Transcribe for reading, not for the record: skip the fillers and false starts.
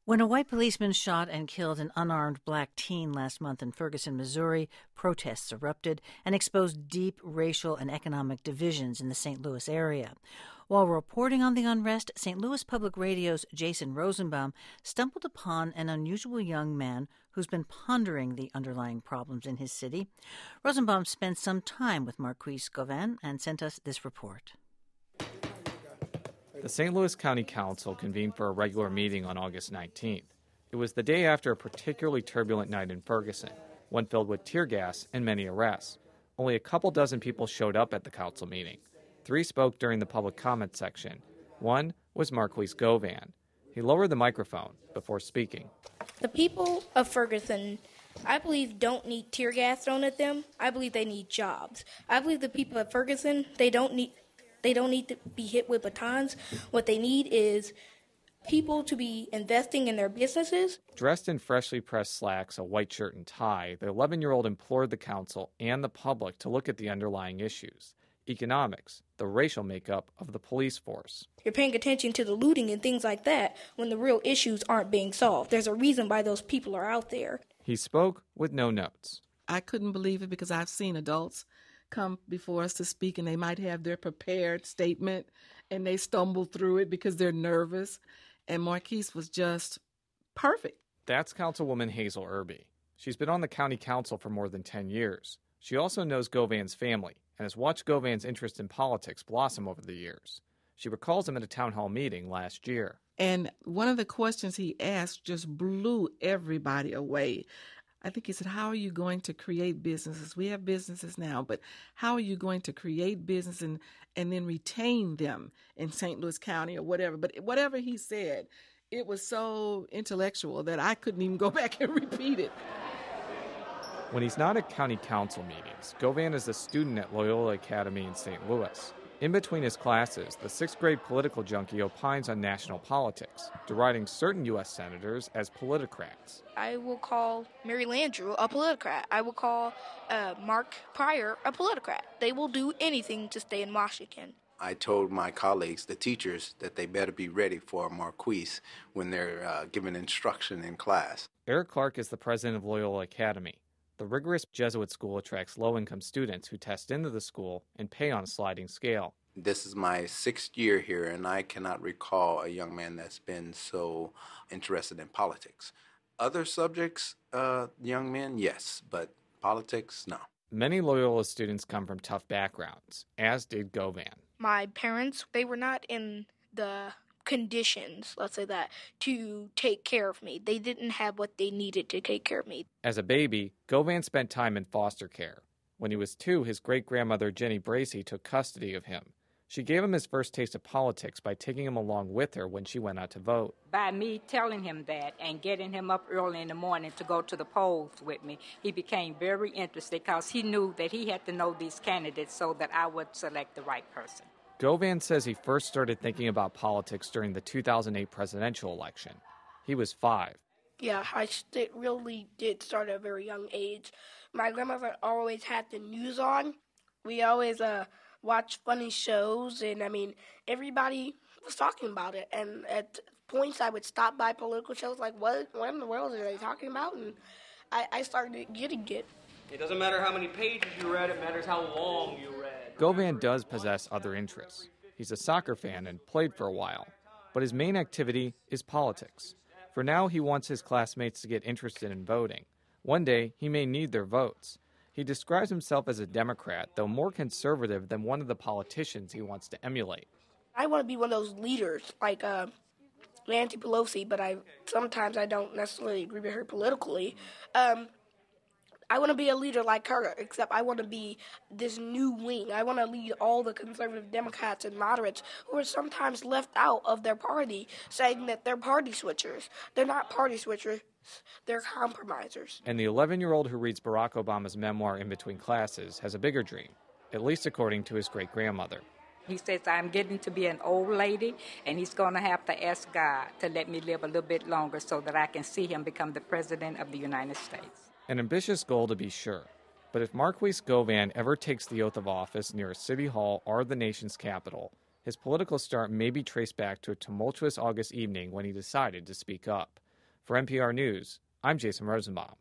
When a white policeman shot and killed an unarmed black teen last month in Ferguson, Missouri, protests erupted and exposed deep racial and economic divisions in the St. Louis area. While reporting on the unrest, St. Louis Public Radio's Jason Rosenbaum stumbled upon an unusual young man who's been pondering the underlying problems in his city. Rosenbaum spent some time with Marquis Govan and sent us this report. The St. Louis County Council convened for a regular meeting on August 19th. It was the day after a particularly turbulent night in Ferguson, one filled with tear gas and many arrests. Only a couple dozen people showed up at the council meeting. 3 spoke during the public comment section. One was Marquis Govan. He lowered the microphone before speaking. The people of Ferguson, I believe, don't need tear gas thrown at them. I believe they need jobs. I believe the people of Ferguson, they don't need to be hit with batons. What they need is people to be investing in their businesses. Dressed in freshly pressed slacks, a white shirt and tie, the 11-year-old implored the council and the public to look at the underlying issues: economics, the racial makeup of the police force. You're paying attention to the looting and things like that when the real issues aren't being solved. There's a reason why those people are out there. He spoke with no notes. I couldn't believe it because I've seen adults come before us to speak, and they might have their prepared statement, and they stumble through it because they're nervous. And Marquis was just perfect. That's Councilwoman Hazel Irby. She's been on the county council for more than 10 years. She also knows Govan's family and has watched Govan's interest in politics blossom over the years. She recalls him at a town hall meeting last year. And one of the questions he asked just blew everybody away. I think he said, how are you going to create businesses? We have businesses now, but how are you going to create business and then retain them in St. Louis County or whatever? But whatever he said, it was so intellectual that I couldn't even go back and repeat it. When he's not at county council meetings, Govan is a student at Loyola Academy in St. Louis. In between his classes, the 6th grade political junkie opines on national politics, deriding certain U.S. senators as politicrats. I will call Mary Landrieu a politicrat. I will call Mark Pryor a politicrat. They will do anything to stay in Washington. I told my colleagues, the teachers, that they better be ready for Marquis when they're given instruction in class. Eric Clark is the president of Loyola Academy. The rigorous Jesuit school attracts low-income students who test into the school and pay on a sliding scale. This is my 6th year here, and I cannot recall a young man that's been so interested in politics. Other subjects, young men, yes, but politics, no. Many Loyola students come from tough backgrounds, as did Govan. My parents, they were not in the conditions, let's say that, to take care of me. They didn't have what they needed to take care of me. As a baby, Govan spent time in foster care. When he was 2, his great-grandmother Jenny Bracey took custody of him. She gave him his first taste of politics by taking him along with her when she went out to vote. By me telling him that and getting him up early in the morning to go to the polls with me, he became very interested because he knew that he had to know these candidates so that I would select the right person. Govan says he first started thinking about politics during the 2008 presidential election. He was 5. Yeah, I really did start at a very young age. My grandmother always had the news on. We always watched funny shows, and everybody was talking about it. And at points, I would stop by political shows like, what in the world are they talking about? And I started getting it. It doesn't matter how many pages you read, it matters how long you read. Govan does possess other interests. He's a soccer fan and played for a while, but his main activity is politics. For now, he wants his classmates to get interested in voting. One day, he may need their votes. He describes himself as a Democrat, though more conservative than one of the politicians he wants to emulate. I want to be one of those leaders, like Nancy Pelosi, but sometimes I don't necessarily agree with her politically. I want to be a leader like her, except I want to be this new wing. I want to lead all the conservative Democrats and moderates who are sometimes left out of their party, saying that they're party switchers. They're not party switchers. They're compromisers. And the 11-year-old who reads Barack Obama's memoir in between classes has a bigger dream, at least according to his great-grandmother. He says, I'm getting to be an old lady, and he's going to have to ask God to let me live a little bit longer so that I can see him become the President of the United States. An ambitious goal to be sure, but if Marquis Govan ever takes the oath of office near a city hall or the nation's capital, his political start may be traced back to a tumultuous August evening when he decided to speak up. For NPR News, I'm Jason Rosenbaum.